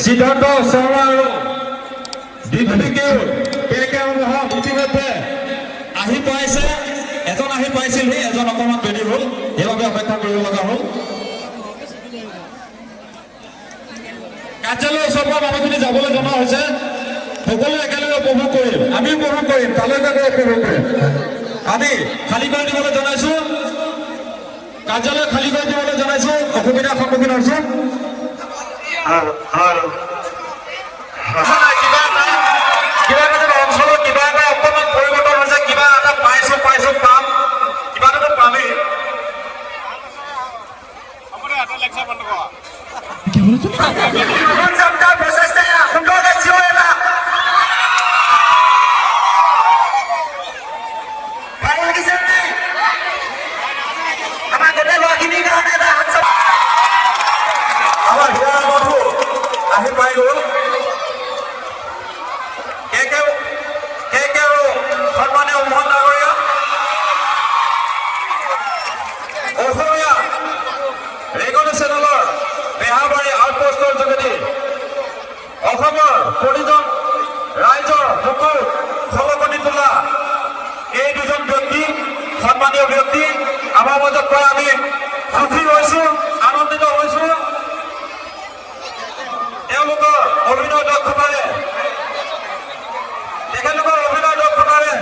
সিদ্ধাৰ্থ শৰ্মা আৰু ডিভিডিকেও ইতিমধ্যে আহি পাইছে। এজন আহি পাইছিলহি, এজন অকণমান দেৰি হ'ল, সেইবাবে অপেক্ষা কৰিব লগা হ'ল। কাৰ্যালয়ৰ ওচৰৰ পৰা মানুহখিনি যাবলৈ জনা হৈছে। সকলোৱে একেলগে উপভোগ কৰিম, আমি উপভোগ কৰিম, তালৈকে গৈ উপভোগ কৰিম। আমি খালী কৰি দিবলৈ জনাইছোঁ, কাৰ্যালয় খালী কৰি দিবলৈ জনাইছোঁ। অসুবিধাৰ সন্মুখীন হৈছোঁ। কিবা এটা অঞ্চলত কিবা এটা অকণমান পৰিৱৰ্তন হৈছে, কিবা এটা পাইছোঁ পাম, কিবা এটা পামেই। আমাৰ হিয়াৰ আগতো আহি পাই গ'ল। সন্মানীয় মোহন ডাঙৰীয়া, অসমীয়া ৰেগুলাৰ চেনেলৰ বেহাবাৰী আউটপোষ্টৰ যোগেদি অসমৰ প্ৰতিজন ৰাইজৰ বুকুত খলকনি তোলা এই দুজন ব্যক্তি, সন্মানীয় ব্যক্তি আমাৰ মাজত পৰা আমি সুখী হৈছোঁ, আনন্দিত হৈছোঁ। তেওঁলোকৰ অভিনয় দক্ষতাৰে, তেখেতলোকৰ অভিনয় দক্ষতাৰে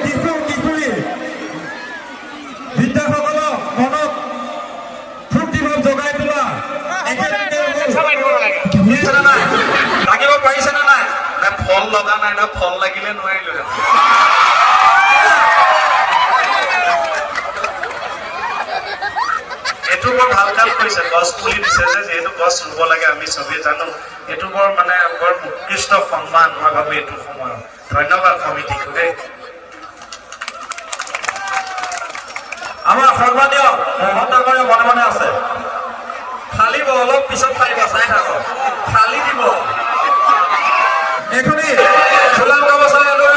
শিশু কিশোৰী বিদ্যাসকলক মনত ফূৰ্তিভাৱ জগাই তোলা লাগিব পাৰিছেনে নাই? ফল লগা নাই না, ফল লাগিলে নোৱাৰিলো। এইটো বৰ ভাল কাম কৰিছে, গছ পুলি দিছে যে, যিহেতু গছ ৰুব লাগে আমি চবেই জানো। এইটো বৰ উৎকৃষ্ট সন্মান মই ভাবো এইটো সময়ত। ধন্যবাদ কমিটিক দেই। আমাৰ সন্মানীয় মোহন ডাঙৰীয়া মনে মনে আছে। ফালিব, অলপ পিছত ফালিব, চাই থাকক, ফালি দিব। এইখিনি চোলাল গামোচাৰে লৈ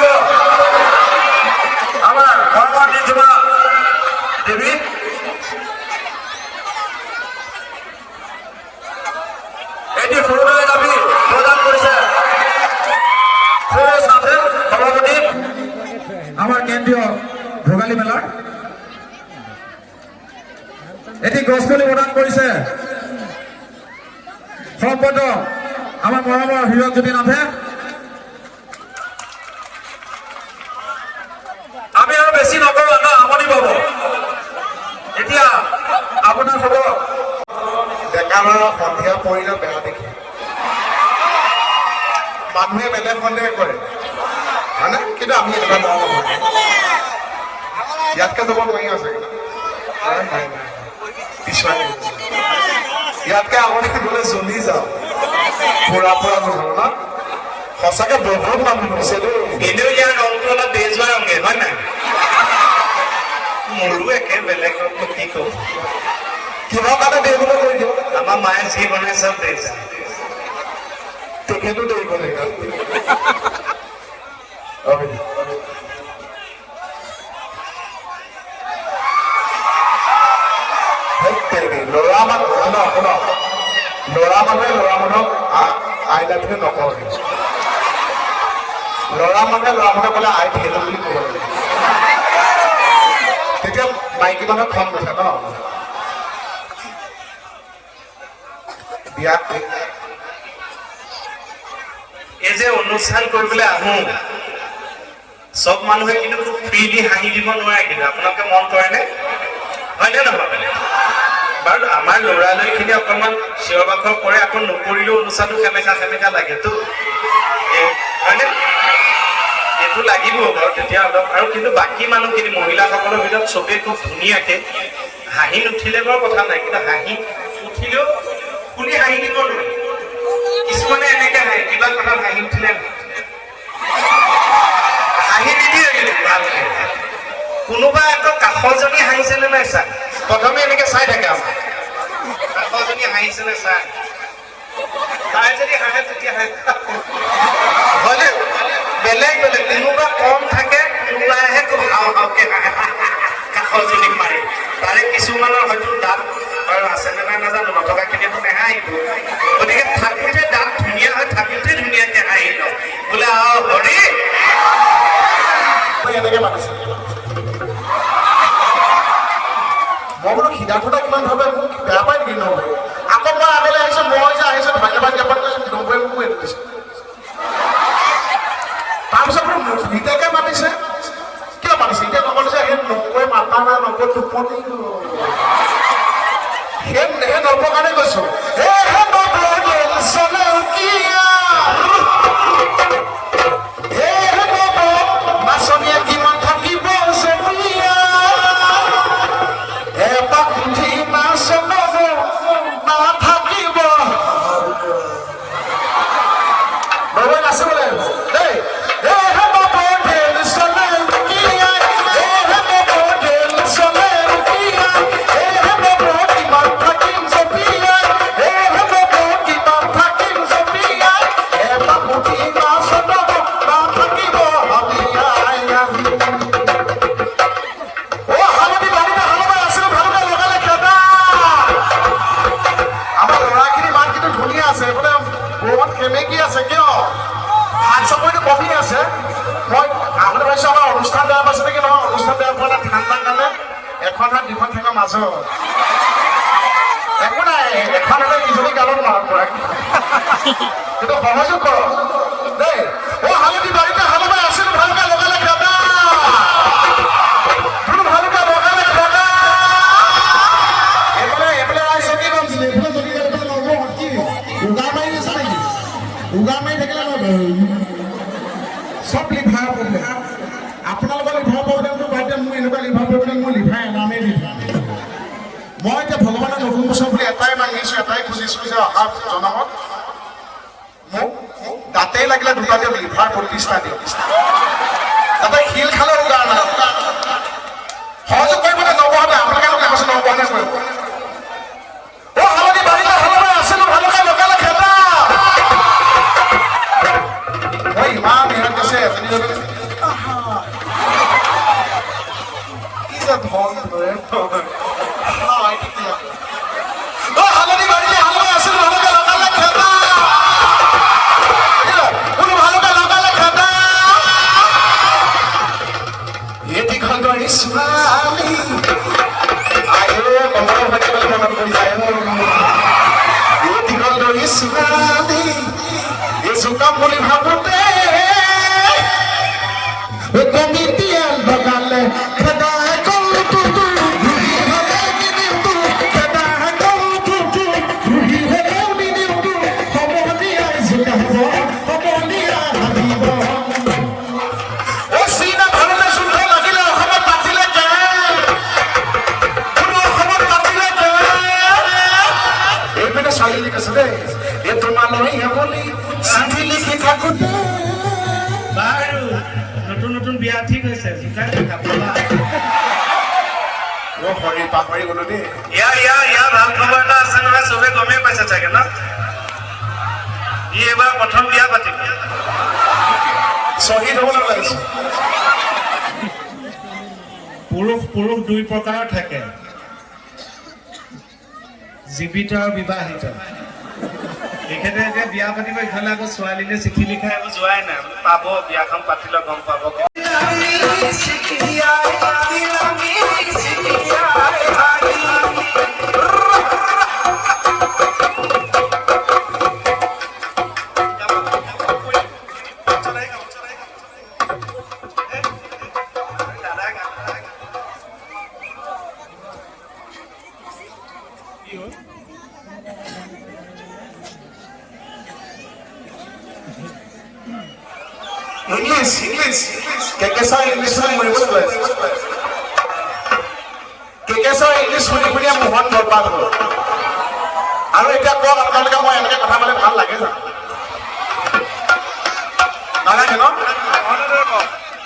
আমাৰ ধৰ্মৰ নিজমা দেৱী এটি সৰুদয় দাবী প্ৰদান কৰিছে সভাপতি আমাৰ কেন্দ্ৰীয় ভোগালী মেলাৰ। এটি গছপুলি প্ৰদান কৰিছে সম্পদ আমাৰ মৰমৰ হীৰকজ্যোতি নাথে। আমি আৰু বেছি নকৰো না, আমনি পাব। এতিয়া আপোনাৰ হ'ব ডেকা ল'ৰা সন্ধিয়া পৰিলে বেয়া দেখে, মানুহে বেলেগ সন্দেহ কৰে হয়নে? কিন্তু আমি এনেকুৱা মৰম ইয়াতকে যাব নোৱাৰি আছে ইয়াতকে আগতে গ'লে জ্বলি যাওঁ, পুৰা বুজাব না। সঁচাকে বহুত মানুহ হৈছে দেই। এনেও ইয়াৰ ৰংটো অলপ বেজোৱা ৰঙে হয় নাই? মোৰো একে বেলেগ ৰংটো কি কওঁ, কিহৰ কাৰণে দেৰিবলৈ কৰি দিওঁ। আমাৰ মায়ে যি বনাই চব দেখিছে, তেখেতো দেৰিব লাগিব। ল'ৰা মানুহে ল'ৰা মানুহক আই লাভ ইউ নকৰে। ল'ৰা মানুহে ক'লে আই থেলো বুলি ক'ব লাগে, তেতিয়া মাইকী মানুহক খং নুঠে ন। এই যে অনুষ্ঠান কৰিবলৈ আহো, চব মানুহে কিন্তু খুব ফ্ৰীলি হাঁহি দিব নোৱাৰে, কিন্তু আপোনালোকে মন কৰেনে? হয়নে নহয়? বাৰু আমাৰ ল'ৰালৰিখিনি অকণমান চিঞৰ বাখৰ কৰে, আকৌ নকৰিলেও অনুষ্ঠানটো সেমেকা লাগেতো, হয়নে? এইটো লাগিব বাৰু তেতিয়া অলপ। আৰু কিন্তু বাকী মানুহখিনি মহিলাসকলৰ ভিতৰত চবেই খুব ধুনীয়াকে হাঁহি নুঠিলে বাৰু কথা নাই, কিন্তু হাঁহি উঠিলেও শুনি হাঁহি দিব নোৱাৰে। কিছুমানে এনেকে হাঁহে, কিবা কথাত হাঁহি উঠিলে হাঁহি নিদিয়ে ভালকে। কোনোবা আকৌ কাষৰজনী হাঁহিছেনে নাই চাই, প্ৰথমে এনেকে চাই থাকে। আমাৰ কাষৰজনী হাঁহিছেনে চাই, তাই যদি হাঁহে তেতিয়া হয়নে? বেলেগ কোনোবা কম থাকে, কোনোবাইহে খুব হাওকে হাঁহে কাষৰজনীক মাৰি। তাৰে কিছুমানৰ হয়তো দাঁত আৰু আছে নে নাই নাজানো নথকাখিনিতো নেহাঁহিব গতিকে থাকোঁতে দাঁত ধুনীয়া হৈ থাকোঁতে ধুনীয়াকৈ হাঁহি লওঁ বোলে আৰু হৰি এনেকে মাতিছে মই বোলো সিদ্ধাৰ্থতা কিমান ভাবে মোক বেয়া পায় নেকি নবৈ আকৌ মই আগলৈ আহিছো মই যে আহিছো ধন্যবাদ জ্ঞাপন কৰিছো নবৈ মোকো এইটো দিছে তাৰপিছত বোলো ভিতৰকে মাতিছে কিয় মাতিছে এতিয়া নকলে যে সেই নবৈ মাতা নাই নবৈ টোপনি সেই নবৰ কাৰণে কৈছো নাচনীয়ে কিমান থাকিব নাথাকিব নবৈ নাচিবলৈ দেই কেনেকি আছে কিয় হাত চাপৰিটো কমি আছে মই আগতে ভাবিছো আমাৰ অনুষ্ঠান বেয়া পাইছে নেকি নহয় অনুষ্ঠান বেয়া পোৱা নাই ঠাণ্ডাৰ কাৰণে এখন হাত দুখন ঠেঙৰ মাজত একো নাই এখন হাতে ইজনী গালত মাৰক পৰা কিন্তু সহযোগ কৰ দেই হালধি বাৰীতে হালবাই আছিলো ভালকে লগালে দাদা ভালকে লগালে দাদা এইফালে আহিছে কি কৰিছিলে এইফালে যদি নব কি উগাৰ মাৰি আছে নেকি উগাৰ মাৰি থাকিলে চব লিভাৰ প্ৰব্লেম আপোনালোকৰ লিভাৰ প্ৰব্লেমটো বাদ দিয়া মোৰ এনেকুৱা লিভাৰ প্ৰব্লেম মোৰ লিভাৰ এনামেই লিভাৰ মই এতিয়া ভগৱানৰ নতুন বছৰ বুলি এটাই মাগিছো এটাই খুজিছো যে অহা জনমত মোক দাঁতেই লাগিলে দুটা দিয়ক লিভাৰ ৩৫টা দিয়ক তাতে শিল খালে উগাৰ নাই সহযোগ কৰিবলৈ নবহতে আপোনালোকে কৈছে নবহতে কৰিব হালধি বাৰীতে হালবাই আছিলো ভালকে লগালে খেদা ইমান ইহঁত কৈছে কি যে ধন হালধি বাৰীতে হালবাই আছিলো ভালকে লগালে খেদা বোলো ভালকে লগালে খেদা এই দীঘল দৰি ছোৱালী কমলৰ ভাগে মনত পৰি যায় এই দীঘল দৰি ছোৱালী এই জোকাম বুলি ভাবোতে কমিটিয়ে লগালে খেদাই গ'ল ছোৱালী কৈছে দেই এই তোমালৈ বুলি চিঠি লিখি থাকোতে বাৰু নতুন নতুন বিয়া ঠিক হৈছে হৰি পাহৰি গলো দেই ইয়াৰ ভাল খবৰ এটা আছে নহয় চবে গমেই পাইছে চাগে ন ই এইবাৰ প্ৰথম বিয়া পাতিব শ্বহীদ হ'বলৈ ওলাইছে পুৰুষ দুই প্ৰকাৰৰ থাকে জীৱিত আৰু বিবাহিত এখেতে এতিয়া বিয়া পাতিব ইফালে আকৌ ছোৱালীলে চিঠি লিখাই আকৌ যোৱাই নাই পাব বিয়াখন পাতিলে গম পাব ইংলিছ কেকেশৰ ইংলিছ শুনি মৰিবলৈ ওলাইছে কেকেশৰ ইংলিছ শুনি শুনিয়ে মোহন বৰবাদ হ'ল আৰু এতিয়া কওক আপোনালোকে মই এনেকে কথা পালে ভাল লাগে জানো নালাগে ন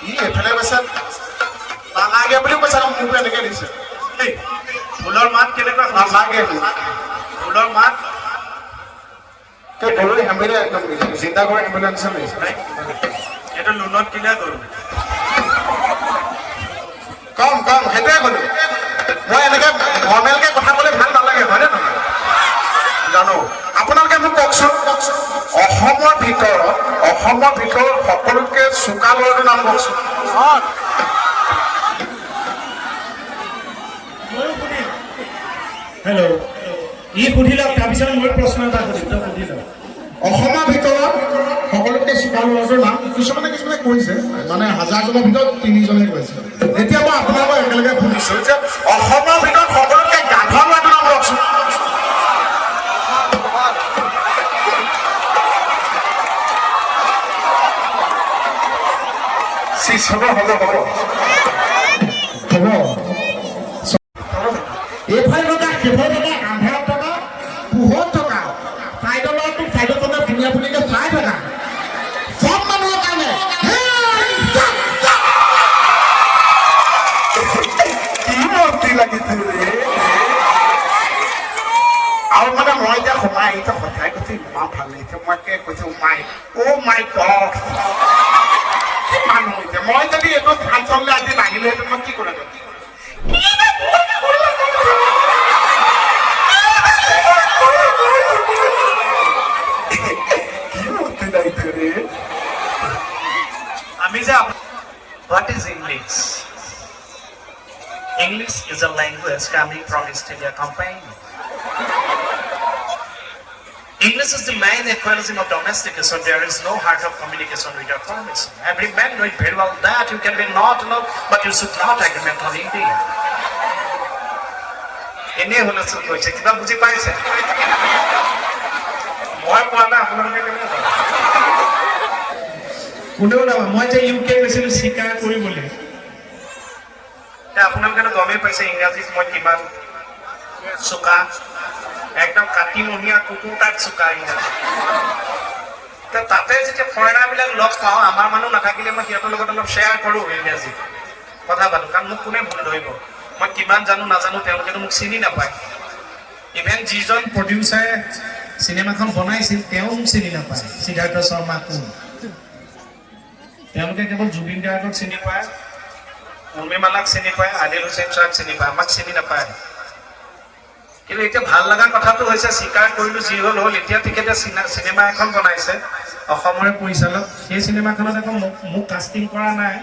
ই এফালে কৈছে নালাগে বুলিও কৈছে মোকো এনেকে দিছে ফুলৰ মাত কেনেকুৱা নালাগে ফুলৰ মাত গৰু হেম্বেলে একদম চিন্তা কৰে এম্বুলেঞ্চ এইটো লোনত কিনা গৰু কম সেইটোৱে ক'লো মই এনেকে নৰ্মেলকে কথা ক'লে ভাল নালাগে হয় জানো আপোনালোকে মোক কওকচোন অসমৰ ভিতৰত সকলোতকৈ চোকা ল'ৰাটোৰ নাম কওকচোন হেল্ল' ই সুধি লওক তাৰপিছত মই প্ৰশ্ন এটা কৰিম তই সুধি লওক অসমৰ ভিতৰত সকলোতকৈ চোকা ল'ৰাটোৰ নাম কিছুমানে কৈছে মানে হাজাৰজনৰ ভিতৰত 3জনে কৈছে এতিয়া মই আপোনালোকক একেলগে শুনিছোঁ যে অসমৰ ভিতৰত সকলোতকৈ গাধ ল'ৰাটোৰ নাম কওকচোন এইফালে টকা সেইফালে টকা আন্ধাৰত টকা পোহৰত টকা চাইডৰ ল'ৰাটোক চাইডৰ টকা ধুনীয়া ধুনীয়াকৈ চাই থকা চব মানুহৰ কাৰণে কি মূৰ্তি লাগিছে আৰু মানে মই এতিয়া সোমাই আহিছে সঁচাই কৈছে ইমান ভাল লাগিছে মই কৈছো মাই গড মানুহ হৈছে মই যদি এইটো ফাংচনলৈ আজি নাহিলোহেঁতেন মই কি কৰিলোঁ What is English? English is a language coming from East India Company. English is the main equation of domestication. There is no heart of communication with your formation. Every man knows very well that you can be not know, but you should not agreement on India. এনেই হলে চুপ কৈছে কিবা বুজি পাইছে মই কোৱা নাই আপোনালোকে কেনেকৈ কোনেও নাপায় মই যে ইউকে গৈছিলোঁ চিকাৰ কৰিবলৈ আপোনালোকেতো গমেই পাইছে ইংৰাজীত মই কিমান চোকা একদম কাতিমহীয়া কুকুৰ তাত চোকা ইংৰাজী তাতে যেতিয়া ফৰেনাৰবিলাক লগ পাওঁ আমাৰ মানুহ নাথাকিলে মই সিহঁতৰ লগত অলপ শ্বেয়াৰ কৰোঁ ইংৰাজী কথা পাতোঁ কাৰণ মোক কোনে ভুল ধৰিব মই কিমান জানো নাজানো তেওঁলোকেতো মোক চিনি নাপায় ইভেন যিজন প্ৰডিউচাৰে চিনেমাখন বনাইছিল তেওঁ মোক চিনি নাপায় সিদ্ধাৰ্থ শৰ্মা কোন তেওঁলোকে কেৱল জুবিন গাৰ্গক চিনি পায় উৰ্মিমালাক চিনি পায় আদিল হুছেইন শ্বাহক চিনি পায় আমাক চিনি নাপায় কিন্তু এতিয়া ভাল লগা কথাটো হৈছে স্বীকাৰ কৰিলোঁ যি হ'ল এতিয়া তেখেতে চিনেমা এখন বনাইছে অসমৰে পৰিচালক সেই চিনেমাখনত আকৌ মোক কাষ্টিং কৰা নাই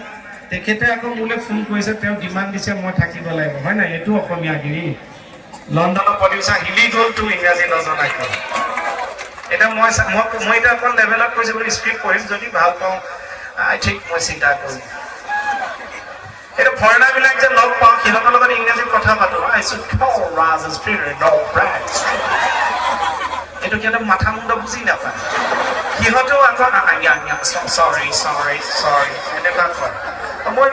তেখেতে আকৌ মোলৈ ফোন কৰিছে তেওঁ ডিমাণ্ড দিছে মই থাকিব লাগিব হয় নাই এইটো অসমীয়াগিৰি লণ্ডনৰ প্ৰডিউচাৰ হিলি গ'ল তো ইংৰাজী নজনাই এতিয়া মই এতিয়া অকণ লেভেলত কৈছোঁ বুলি স্ক্ৰিপ্ট পঢ়িম যদি ভাল পাওঁ আই থিংক মই চিন্তা কৰিম এইটো ফৰেনাৰবিলাক যে লগ পাওঁ সিহঁতৰ লগত ইংৰাজীত কথা পাতোঁ এইটো সিহঁতে মাথা মুণ্ড বুজি নাপায় সিহঁতেও আকৌ চৰি এনেকুৱা কয় মই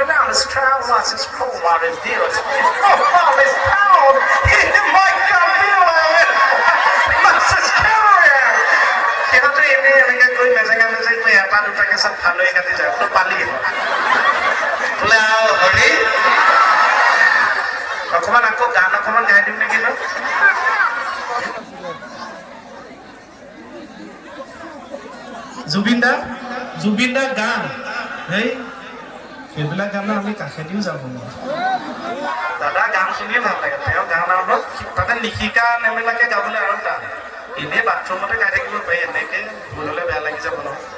সিহঁতে এনেই এনেকৈ কৈ মেজেঙা মেজেং কৈ এটা দুটাকৈ চব ভালকৈ কাটি যায় বোলো পালি বোলে আৰু হৰি অকণমান আকৌ গান অকণমান গাই দিম নেকি ন জুবিন দা গান হেই সেইবিলাক গান আমি কাষেদিও যাব নোৱাৰো দাদা গান শুনিয়ে ভাল লাগে তেওঁ গান আৰু তাতে লিখিকা নেমেলাকে গাবলৈ আৰু টান এনেই বাথৰুমতে গাই থাকিব পাৰি এনেকে ভুল হ'লে বেয়া লাগি যাব নহয়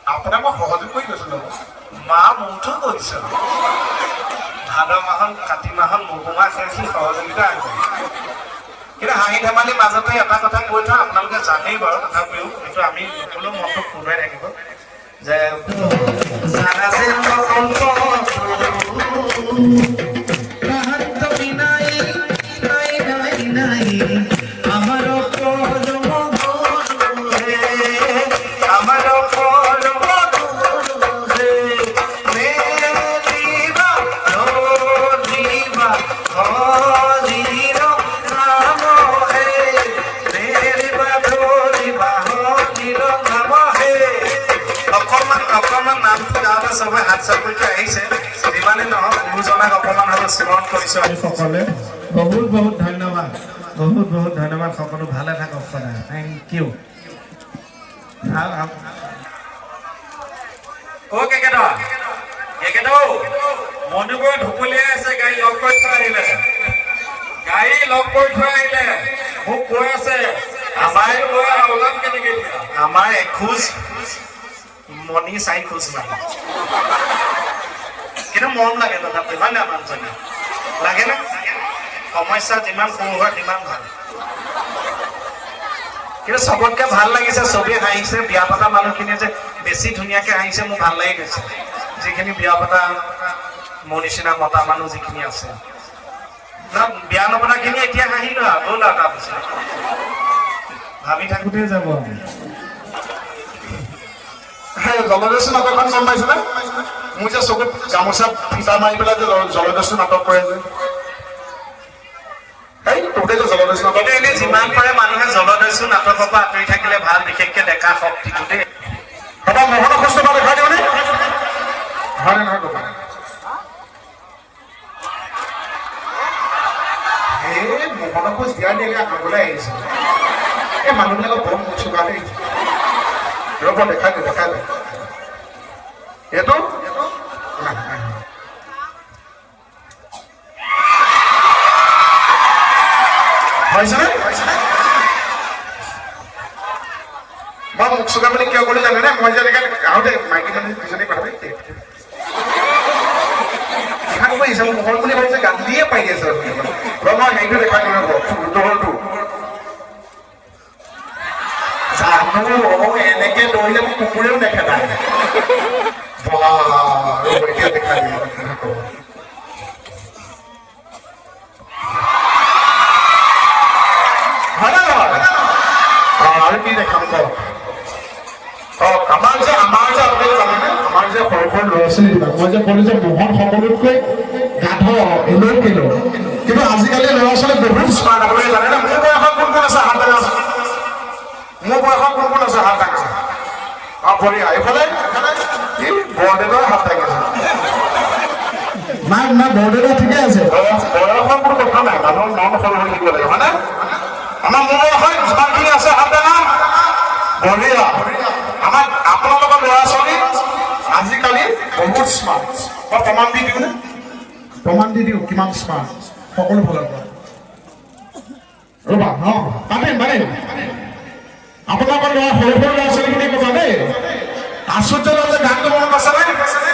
আপোনাক মই সহযোগ কৰি গৈছিলোঁ মা মূৰটো কৰিছে ভাদ মাহত কাতি মাহত মহুমাহ খেলি সহযোগিতা আগবাঢ়ি কিন্তু হাঁহি ধেমালি মাজতে এটা কথা কৈ থওঁ আপোনালোকে জানেই বাৰু তথাপিও এইটো আমি সকলো মনটো ফুৰাই থাকিব যে Come on. স্মৰণ কৰিছো আমি সকলোৱে বহুত বহুত ধন্যবাদ, বহুত বহুত ধন্যবাদ। সকলো ভালে থাকক সদায়। Thank U. মণিপুৰ ঢুকুলিয়াই আছে, গাড়ী লগ কৰি থৈ আহিলে, মোক কৈ আছে ওলাম কেনেকে এতিয়া। আমাৰ এখোজ মণি 4 খোজ নাই, কিন্তু মন লাগে তথাপি, হয় না মানুহজনী লাগে নে? সমস্যা যিমান সৰু হয় সিমান ভাল। কিন্তু চবতকে ভাল লাগিছে, চবেই হাঁহিছে, বিয়া পতা মানুহখিনিয়ে যে বেছি ধুনীয়াকে হাঁহিছে, মোৰ ভাল লাগি গৈছে। যিখিনি বিয়া পতা মোৰ নিচিনা মতা মানুহ যিখিনি আছে, বিয়া নপতাখিনি এতিয়া হাঁহিলো আৰু গ'ল আৰু তাৰপিছত ভাবি থাকোঁতে যাব। জলদস্যু নাটকখন গম পাইছেনে? মোৰ যে চকুত গামোচা ফিটা মাৰি পেলাই যে জলদস্যু নাটক কৰে যে, এই তোতে যে জলদস্যু নাটক। কিন্তু এনেই যিমান পাৰে মানুহে জলদস্যু নাটকৰ পৰা আঁতৰি থাকিলে ভাল, বিশেষকে ডেকা শক্তিটো দেই। এটা মোহন খোজ থকা দেখাই দিবনে? হয় নে নহয় ক'বা? এই মোহন খোজ দিয়াই দিয়াকে আগলৈ আহিছে, এই মানুহবিলাকক বৰ মুখ চোকা দেই। ৰ'ব দেখাই দে, দেখাই দে। এইটো হৈছেনে? মই মুখ চোকা বুলি কিয় ক'লো জানেনে? মই যে এনেকৈ আহোঁতে মাইকী মানুহ দুজনী কথা মোহন বুলি ভাবিছে, গালিয়ে পাই আছে। মই হেৰিটো দেখাই দিওঁ দৌৰটো জানো, এনেকে দৌৰিলে মোক কুকুৰেও নেখেদায়। এতিয়া দেখাই দিওঁ আৰু কি দেখাম কওক? আমাৰ যে আপোনালোকে জানেনে, আমাৰ যে সৰু সৰু ল'ৰা ছোৱালীবিলাক, মই যে ক'লো যে মোহন সকলোতকৈ গাধ এলৈ কিলো, কিন্তু আজিকালি ল'ৰা ছোৱালী বহুত স্মাৰ্ট। আপোনালোকে জানেনে? মোৰ বয়সত কোন কোন আছে? হাত দাঙা। মোৰ বয়সত কোন কোন আছে? হাত দাঙা। বঢ়িয়া। এইফালে বৰদেউতাৰ হাত দাঙিছে। নাই নাই, বৰদেউতা ঠিকে আছে। বয়সৰ কোনো কথা নাই, মানুহৰ মন সৰু হৈ থাকিব লাগে, হয়নে? আমাৰ মোৰ বয়সত যিমানখিনি আছে হাত দাঙা। বঢ়িয়া। আমাৰ আপোনালোকৰ ল'ৰা ছোৱালী আজিকালি বহুত স্মাৰ্ট। মই প্ৰমাণ দি দিওঁ নে? প্ৰমাণ দি দিওঁ কিমান স্মাৰ্ট সকলো ফালৰ পৰা। ৰ'বা, পাৰিম পাৰিম। আপোনালোকৰ ল'ৰা সৰু সৰু ল'ৰা ছোৱালীখিনি কথা দেই। আশ্চৰ্য যে গানটো মনত আছে নে?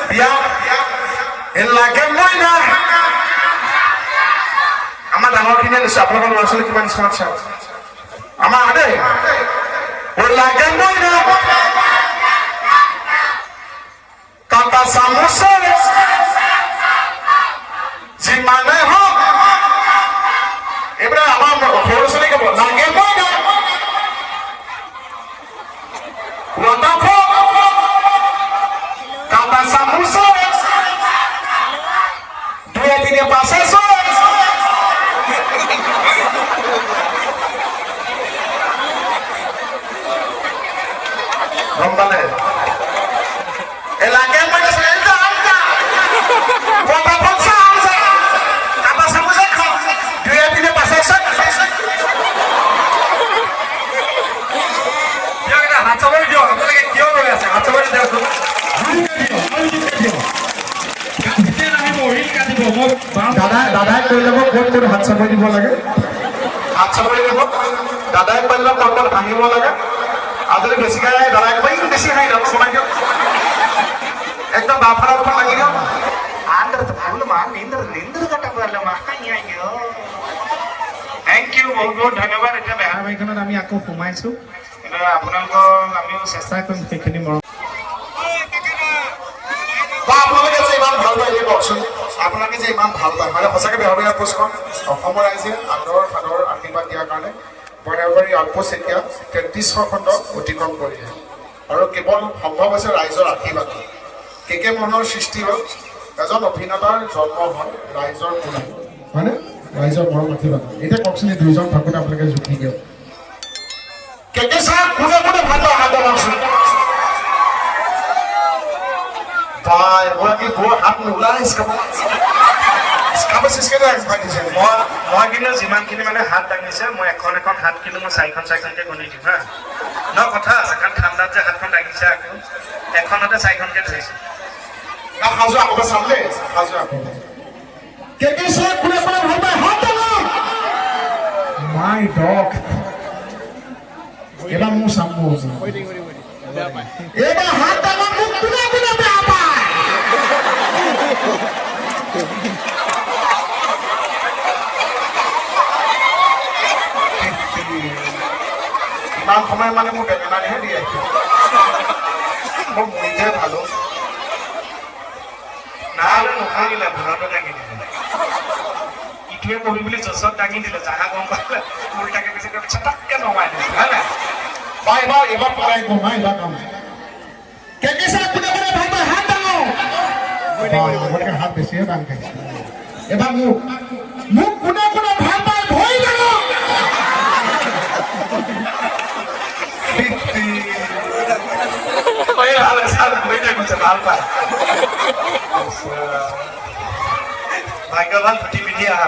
বিয়া লাগে মই না। আমাৰ ডাঙৰখিনিয়ে দিছে, আপোনালোকৰ ল'ৰা ছোৱালী কিমান স্মাৰ্ট চাওক। আমাৰ দেই লাগে মই না কাটা চামুচে যিমানে হওক, এইবিলাক আমাৰ সৰু ছোৱালী ক'ব লাগে মই না কাটা চামুচে 2-3 পাছে গম পালে? লাগে মই হাত চাবৰি দিয়ক। আপোনালোকে কিয় ৰৈ আছে? হাত চাবৰি দিয়কচোন। দাদাই কৈ ল'ব ক'ত ক'ত হাত চাপৰি দিব লাগে। হাত চাপৰি দিব, দাদাই কৈ ল'ব ক'ত ক'ত ভাঙিব লাগে। আৰু যদি বেছিকৈ দাদাই ক'ব বেছি হাঁহি দিয়ক, সোমাই দিয়ক, একদম বাফাৰৰ পৰা লাগি দিয়ক। থেংক ইউ, বহুত বহুত ধন্যবাদ। এতিয়া বেহা বাইখনত আমি আকৌ সোমাইছো, আপোনালোকৰ আমিও চেষ্টা কৰিম সেইখিনি মৰম। আপোনালোকে যে ইমান ভাল পায় এতিয়া কওকচোন, আপোনালোকে যে ইমান ভাল পায় মানে সঁচাকৈ বেহৰবাৰী পোষ্টখন অসমৰ ৰাইজে আদৰ সাদৰ আশীৰ্বাদ দিয়াৰ কাৰণে বেহৰবাৰী আউটপোষ্ট এতিয়া 3300 খণ্ড অতিক্ৰম কৰিলে। আৰু কেৱল সম্ভৱ হৈছে ৰাইজৰ আশীৰ্বাদ। কে মনৰ সৃষ্টি হ'ল, এজন অভিনেতাৰ জন্ম হ'ল ৰাইজৰ মনত, হয়নে? ৰাইজৰ মৰম আশীৰ্বাদ। এতিয়া কওকচোন এই দুইজন থাকোঁতে আপোনালোকে জুখি দিয়ক। কে ছাৰ কোনে কোনে ভাল পায় হাত দাঙকচোন। এগৰাকী বৰ হাত নোলাই স্কাপ আকৌ চিচকেটা আগবাঢ়ি দিছে মই কিন্তু যিমানখিনি মানে হাত দাঙিছে মই এখন হাত কিন্তু মই চাৰিখনকৈ গণি দিম হা ন কথা আছে কাৰণ ঠাণ্ডাত যে হাতখন দাঙিছে আকৌ এখনতে চাৰিখনকৈ ধৰিছে সাজু আকৌ চাম দেই সাজু আকৌ কেকে চাই কোনে কোনে ভাল পায় হাত দাঙক মাই ডগ এবাৰ মোৰ চাম মোৰ এবাৰ হাত দাঙক মোক কোনে কোনে বেয়া পায় ইমান সময় মানে মোৰ বেঙেনানিহে দিয়ে মোক মুৰিহে ভালো নাই নভাঙিলে ভুলতে দাঙি দিলে ইটোৱে পঢ়ি বুলি জচত দাঙি দিলে জাহা গম পালে উল্টাকে বেছি চটাককে নমাই দিছে হয় নাই বা এবাৰ পলাই গ'ল নাই এবাৰ কাম কেকে চাই কোনে কোনে ভাল পায় হাত দাঙক আগতকে হাত বেছিহে দাঙ খাইছে এবাৰ মোক কোনে কোনে ভাল পায় ভৰি দাঙক ভাল পায় ভাগ্যৱান ধুতি পিন্ধি অহা